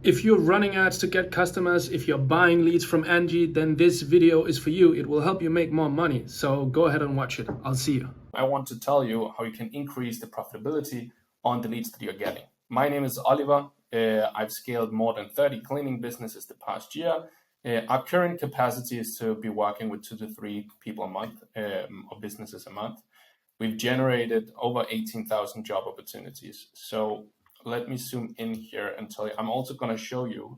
If you're running ads to get customers, if you're buying leads from Angi, then this video is for you. It will help you make more money. So go ahead and watch it. I'll see you. I want to tell you how you can increase the profitability on the leads that you're getting. My name is Oliver. I've scaled more than 30 cleaning businesses the past year. Our current capacity is to be working with 2 to 3 people a month, or businesses a month. We've generated over 18,000 job opportunities. So let me zoom in here and tell you. I'm also going to show you,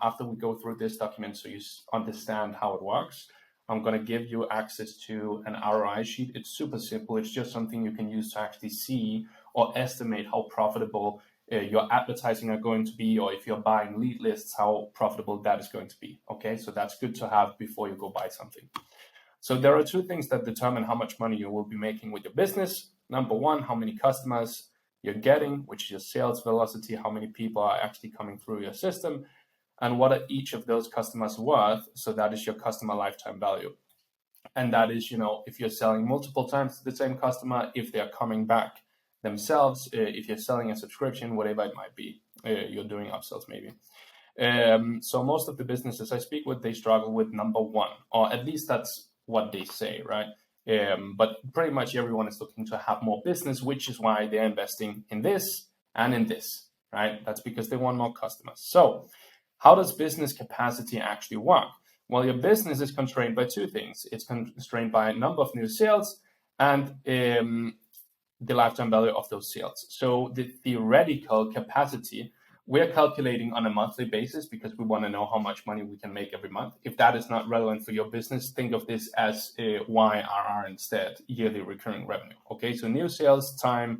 after we go through this document so you understand how it works, I'm going to give you access to an ROI sheet. It's super simple. It's just something you can use to actually see or estimate how profitable your advertising are going to be, or if you're buying lead lists, how profitable that is going to be. Okay, so that's good to have before you go buy something. So there are 2 things that determine how much money you will be making with your business. Number 1, how many customers you're getting, which is your sales velocity, how many people are actually coming through your system, and what are each of those customers worth. So that is your customer lifetime value. And that is, if you're selling multiple times to the same customer, if they're coming back themselves, if you're selling a subscription, whatever it might be, you're doing upsells maybe. So most of the businesses I speak with, they struggle with number 1, or at least that's what they say, right? But pretty much everyone is looking to have more business, which is why they're investing in this and in this, right? That's because they want more customers. So how does business capacity actually work? Well, your business is constrained by 2 things. It's constrained by a number of new sales and the lifetime value of those sales. So the theoretical capacity, we're calculating on a monthly basis because we want to know how much money we can make every month. If that is not relevant for your business, think of this as YRR instead, yearly recurring revenue. Okay, so new sales times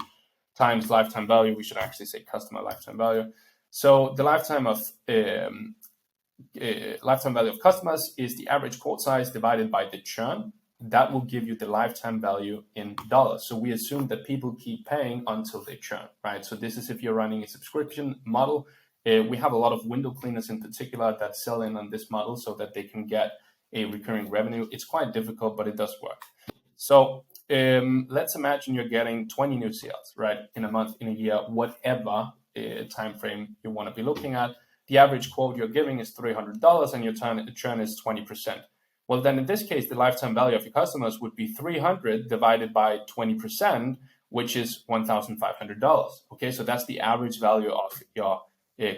lifetime value. We should actually say customer lifetime value. So the lifetime value of customers is the average quote size divided by the churn. That will give you the lifetime value in dollars. So we assume that people keep paying until they churn, right? So this is if you're running a subscription model. We have a lot of window cleaners in particular that sell in on this model so that they can get a recurring revenue. It's quite difficult, but it does work. So let's imagine you're getting 20 new sales, right? In a month, in a year, whatever time frame you want to be looking at. The average quote you're giving is $300 and your churn is 20%. Well, then in this case, the lifetime value of your customers would be 300 divided by 20%, which is $1,500. Okay, so that's the average value of your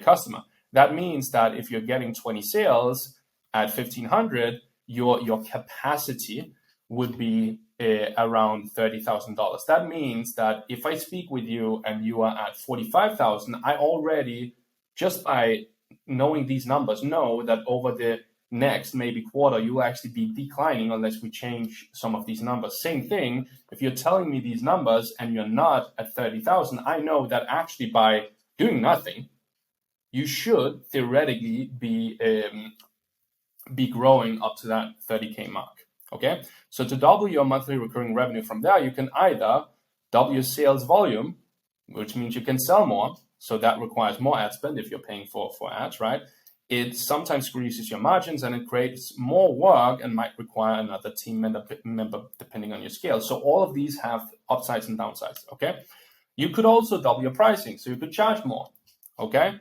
customer. That means that if you're getting 20 sales at $1,500, your capacity would be around $30,000. That means that if I speak with you and you are at 45,000, I already, just by knowing these numbers, know that over the next maybe quarter you will actually be declining unless we change some of these numbers. Same thing, if you're telling me these numbers and you're not at 30,000, I know that actually by doing nothing, you should theoretically be growing up to that 30K mark. Okay, so to double your monthly recurring revenue from there, you can either double your sales volume, which means you can sell more. So that requires more ad spend if you're paying for ads, right? It sometimes squeezes your margins and it creates more work and might require another team member depending on your scale. So all of these have upsides and downsides, okay? You could also double your pricing, so you could charge more, okay?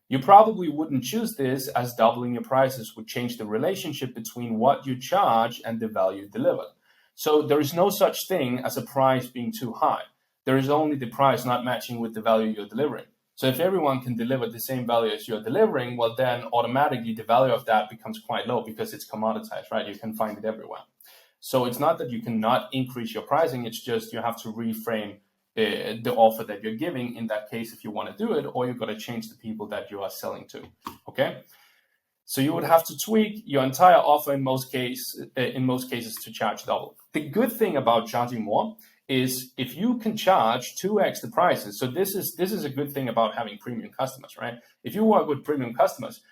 You probably wouldn't choose this, as doubling your prices would change the relationship between what you charge and the value delivered. So there is no such thing as a price being too high. There is only the price not matching with the value you're delivering. So if everyone can deliver the same value as you're delivering, well, then automatically the value of that becomes quite low because it's commoditized, right? You can find it everywhere. So it's not that you cannot increase your pricing. It's just you have to reframe the offer that you're giving in that case if you want to do it, or you've got to change the people that you are selling to, okay? So you would have to tweak your entire offer in most cases to charge double. The good thing about charging more is if you can charge 2x the prices. So this is a good thing about having premium customers, right? If you work with premium customers,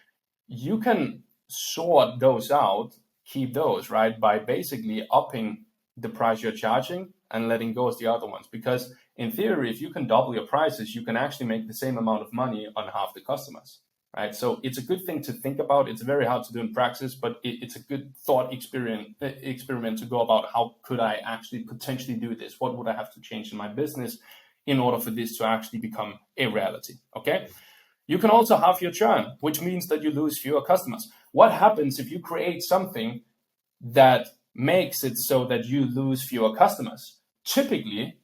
you can sort those out, keep those, right, by basically upping the price you're charging and letting go of the other ones. Because in theory, if you can double your prices, you can actually make the same amount of money on half the customers, right? So it's a good thing to think about. It's very hard to do in practice, but it's a good thought experiment to go about how could I actually potentially do this? What would I have to change in my business in order for this to actually become a reality, okay? You can also have your churn, which means that you lose fewer customers. What happens if you create something that makes it so that you lose fewer customers? Typically,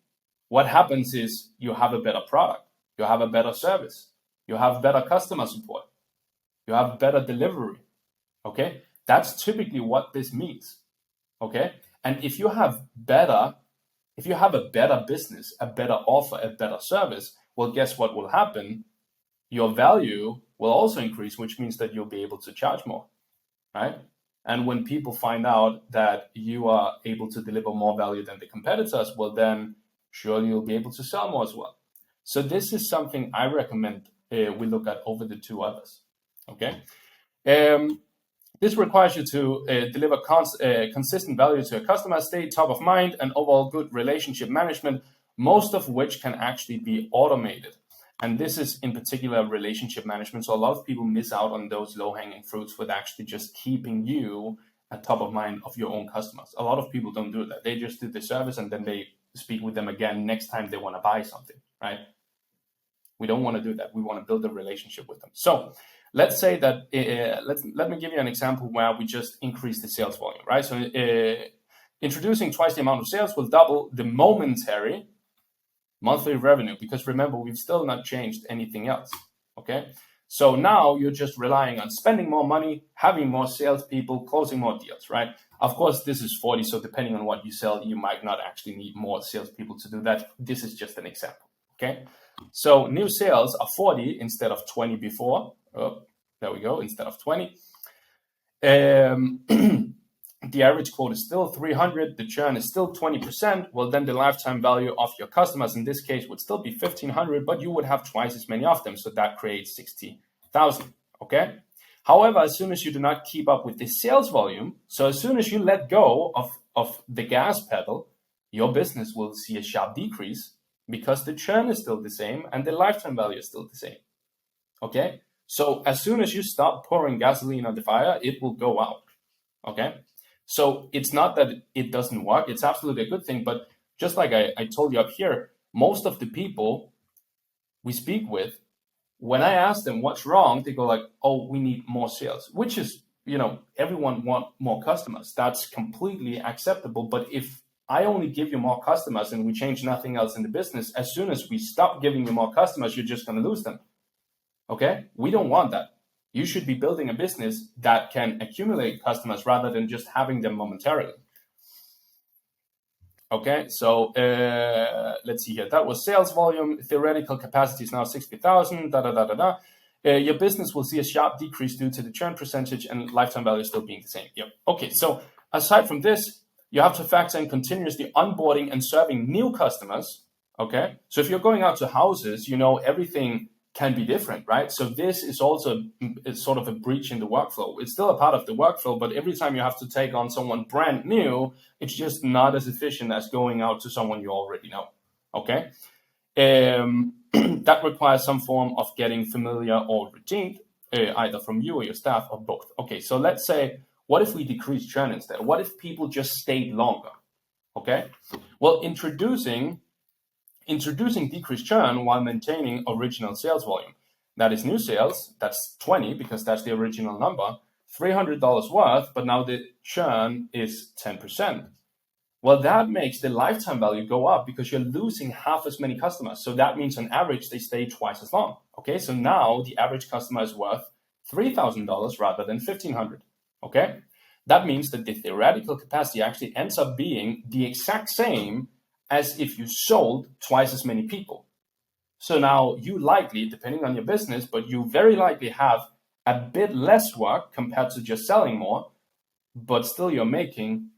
what happens is you have a better product, you have a better service, you have better customer support, you have better delivery. Okay, that's typically what this means. Okay, and if you have a better business, a better offer, a better service, well, guess what will happen? Your value will also increase, which means that you'll be able to charge more, right? And when people find out that you are able to deliver more value than the competitors, well, then surely you'll be able to sell more as well. So this is something I recommend we look at over the two others. Okay. This requires you to deliver consistent value to your customers, stay top of mind, and overall good relationship management, most of which can actually be automated. And this is in particular relationship management. So a lot of people miss out on those low-hanging fruits with actually just keeping you at top of mind of your own customers. A lot of people don't do that. They just do the service and then they speak with them again next time they want to buy something, right? We don't want to do that. We want to build a relationship with them. So let's say that, let me give you an example where we just increase the sales volume, right? So introducing twice the amount of sales will double the momentary monthly revenue, because remember, we've still not changed anything else, okay? So now you're just relying on spending more money, having more salespeople, closing more deals, right? Of course, this is 40, so depending on what you sell, you might not actually need more salespeople to do that. This is just an example, okay? So new sales are 40 instead of 20 before. Oh, there we go, instead of 20. The average quote is still 300, the churn is still 20%, well, then the lifetime value of your customers in this case would still be 1,500, but you would have twice as many of them, so that creates 60,000, okay? However, as soon as you do not keep up with the sales volume, so as soon as you let go of the gas pedal, your business will see a sharp decrease because the churn is still the same and the lifetime value is still the same, okay? So as soon as you stop pouring gasoline on the fire, it will go out, okay? So it's not that it doesn't work. It's absolutely a good thing. But just like I told you up here, most of the people we speak with, when I ask them what's wrong, they go like, oh, we need more sales, which is, everyone want more customers. That's completely acceptable. But if I only give you more customers and we change nothing else in the business, as soon as we stop giving you more customers, you're just going to lose them. Okay? We don't want that. You should be building a business that can accumulate customers rather than just having them momentarily. Okay, so let's see here. That was sales volume. Theoretical capacity is now 60,000. Your business will see a sharp decrease due to the churn percentage and lifetime value still being the same. Yep. Okay, so aside from this, you have to factor in continuously onboarding and serving new customers. Okay, so if you're going out to houses, everything can be different, right? So this is also sort of a breach in the workflow. It's still a part of the workflow, but every time you have to take on someone brand new, it's just not as efficient as going out to someone you already know, okay? That requires some form of getting familiar or routine, either from you or your staff or both. Okay, so let's say, what if we decrease churn instead? What if people just stayed longer, okay? Well, introducing decreased churn while maintaining original sales volume. That is new sales, that's 20 because that's the original number, $300 worth, but now the churn is 10%. Well, that makes the lifetime value go up because you're losing half as many customers. So that means on average, they stay twice as long. Okay, so now the average customer is worth $3,000 rather than $1,500. Okay, that means that the theoretical capacity actually ends up being the exact same as if you sold twice as many people. So now you likely, depending on your business, but you very likely have a bit less work compared to just selling more, but still you're making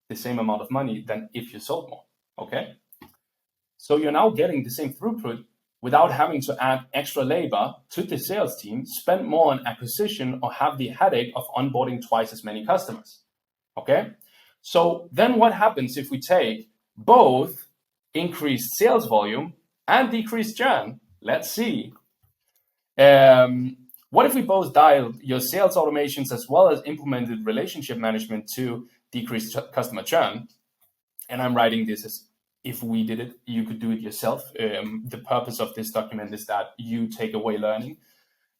the same amount of money than if you sold more, okay? So you're now getting the same throughput without having to add extra labor to the sales team, spend more on acquisition, or have the headache of onboarding twice as many customers, okay? So then what happens if we take both increased sales volume and decreased churn? Let's see. What if we both dialed your sales automations as well as implemented relationship management to decrease customer churn? And I'm writing this as if we did it, you could do it yourself. The purpose of this document is that you take away learning.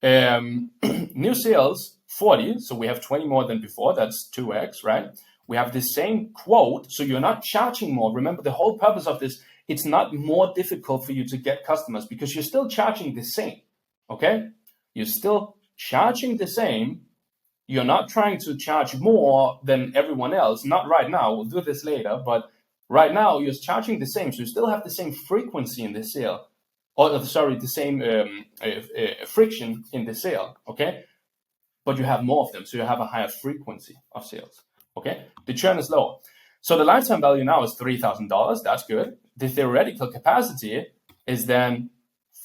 New sales, 40. So we have 20 more than before. That's 2x, right? We have the same quote. So you're not charging more. Remember, the whole purpose of this, it's not more difficult for you to get customers because you're still charging the same. Okay? You're still charging the same. You're not trying to charge more than everyone else. Not right now. We'll do this later. But right now, you're charging the same. So you still have the same frequency in the sale. Or, sorry, the same friction in the sale. Okay? But you have more of them. So you have a higher frequency of sales. Okay? The churn is lower. So the lifetime value now is $3,000. That's good. The theoretical capacity is then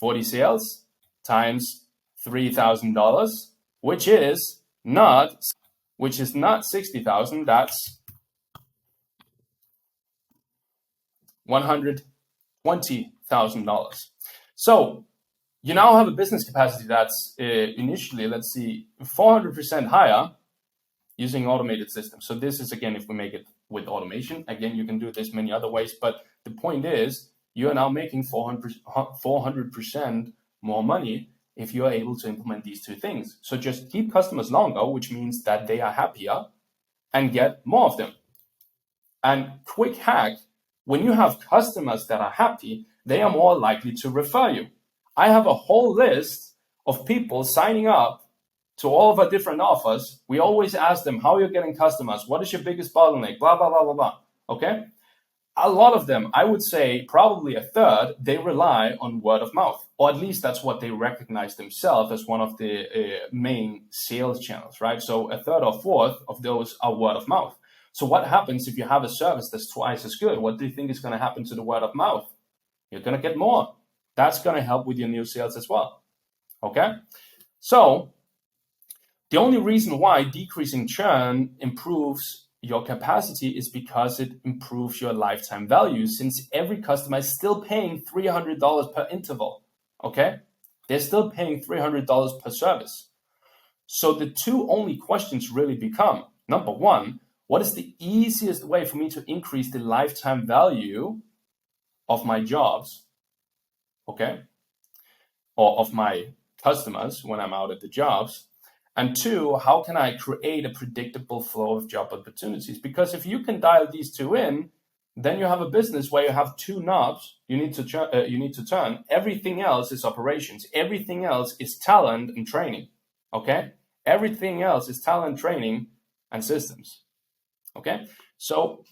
40 sales times $3,000, which is not 60,000. That's $120,000. So you now have a business capacity that's initially, let's see, 400% higher using automated systems. So this is, again, if we make it with automation, again, you can do this many other ways, but the point is you are now making 400% more money if you are able to implement these two things. So just keep customers longer, which means that they are happier, and get more of them. And quick hack, when you have customers that are happy, they are more likely to refer you. I have a whole list of people signing up to all of our different offers. We always ask them how you're getting customers, what is your biggest bottleneck, blah, blah, blah, blah, blah. Okay? A lot of them, I would say probably a third, they rely on word of mouth, or at least that's what they recognize themselves as one of the main sales channels, right? So a third or fourth of those are word of mouth. So what happens if you have a service that's twice as good? What do you think is going to happen to the word of mouth? You're going to get more. That's going to help with your new sales as well. Okay? So the only reason why decreasing churn improves your capacity is because it improves your lifetime value, since every customer is still paying $300 per interval. Okay? They're still paying $300 per service. So the two only questions really become, number one, what is the easiest way for me to increase the lifetime value of my jobs, okay, or of my customers when I'm out at the jobs? And two, how can I create a predictable flow of job opportunities? Because if you can dial these two in, then you have a business where you have two knobs you need to turn. Everything else is operations. Everything else is talent and training, okay? Everything else is talent, training, and systems. Okay, so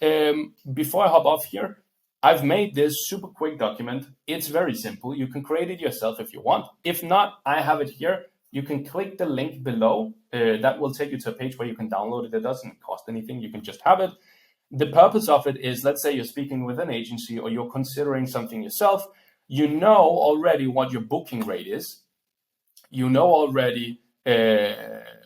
before I hop off here, I've made this super quick document. It's very simple. You can create it yourself if you want. If not, I have it here. You can click the link below. That will take you to a page where you can download it. It doesn't cost anything. You can just have it. The purpose of it is, let's say you're speaking with an agency or you're considering something yourself. You know already what your booking rate is. You know already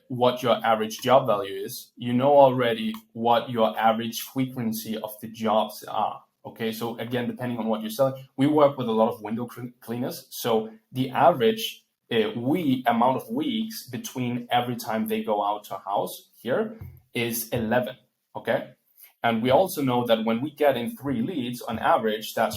what your average job value is. You know already what your average frequency of the jobs are. Okay, so again, depending on what you're selling, we work with a lot of window cleaners. So the average amount of weeks between every time they go out to a house here is 11. Okay, and we also know that when we get in 3 leads on average, that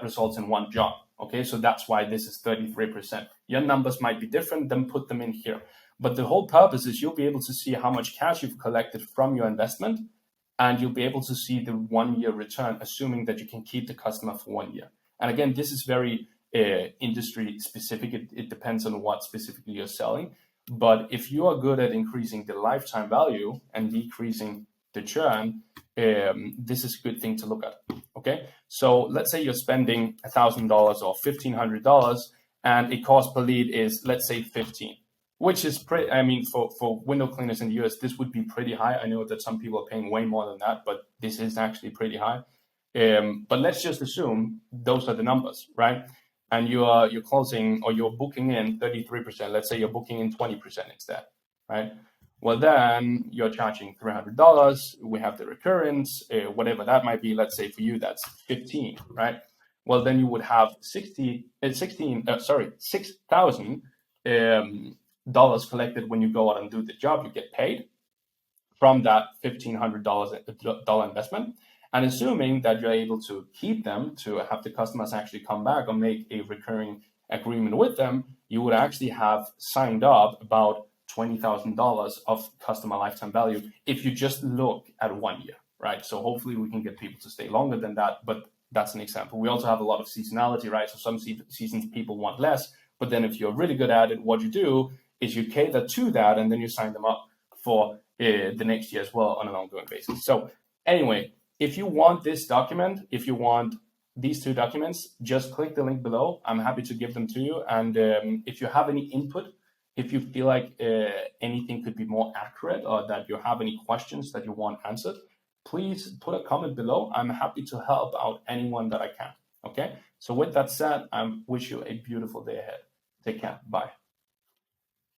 results in 1 job. Okay, so that's why this is 33%. Your numbers might be different, then put them in here. But the whole purpose is you'll be able to see how much cash you've collected from your investment, and you'll be able to see the 1-year return, assuming that you can keep the customer for 1 year. And again, this is very industry specific. It depends on what specifically you're selling. But if you are good at increasing the lifetime value and decreasing the churn, this is a good thing to look at. Okay, so let's say you're spending $1,000 or $1,500, and a cost per lead is, let's say, 15, which is pretty. I mean, for window cleaners in the US, this would be pretty high. I know that some people are paying way more than that, but this is actually pretty high. But let's just assume those are the numbers, right? And you're closing or you're booking in 33%. Let's say you're booking in 20% instead, right? Well, then you're charging $300. We have the recurrence, whatever that might be. Let's say for you, that's 15, right? Well, then you would have $6,000 dollars collected when you go out and do the job. You get paid from that $1,500 investment. And assuming that you're able to keep them, to have the customers actually come back or make a recurring agreement with them, you would actually have signed up about $20,000 of customer lifetime value if you just look at 1 year, right? So hopefully we can get people to stay longer than that, but that's an example. We also have a lot of seasonality, right? So some seasons people want less, but then if you're really good at it, what you do is you cater to that, and then you sign them up for the next year as well on an ongoing basis. So anyway, if you want this document, if you want these two documents, just click the link below. I'm happy to give them to you. And if you have any input, if you feel like anything could be more accurate, or that you have any questions that you want answered, please put a comment below. I'm happy to help out anyone that I can. Okay. So with that said, I wish you a beautiful day ahead. Take care. Bye.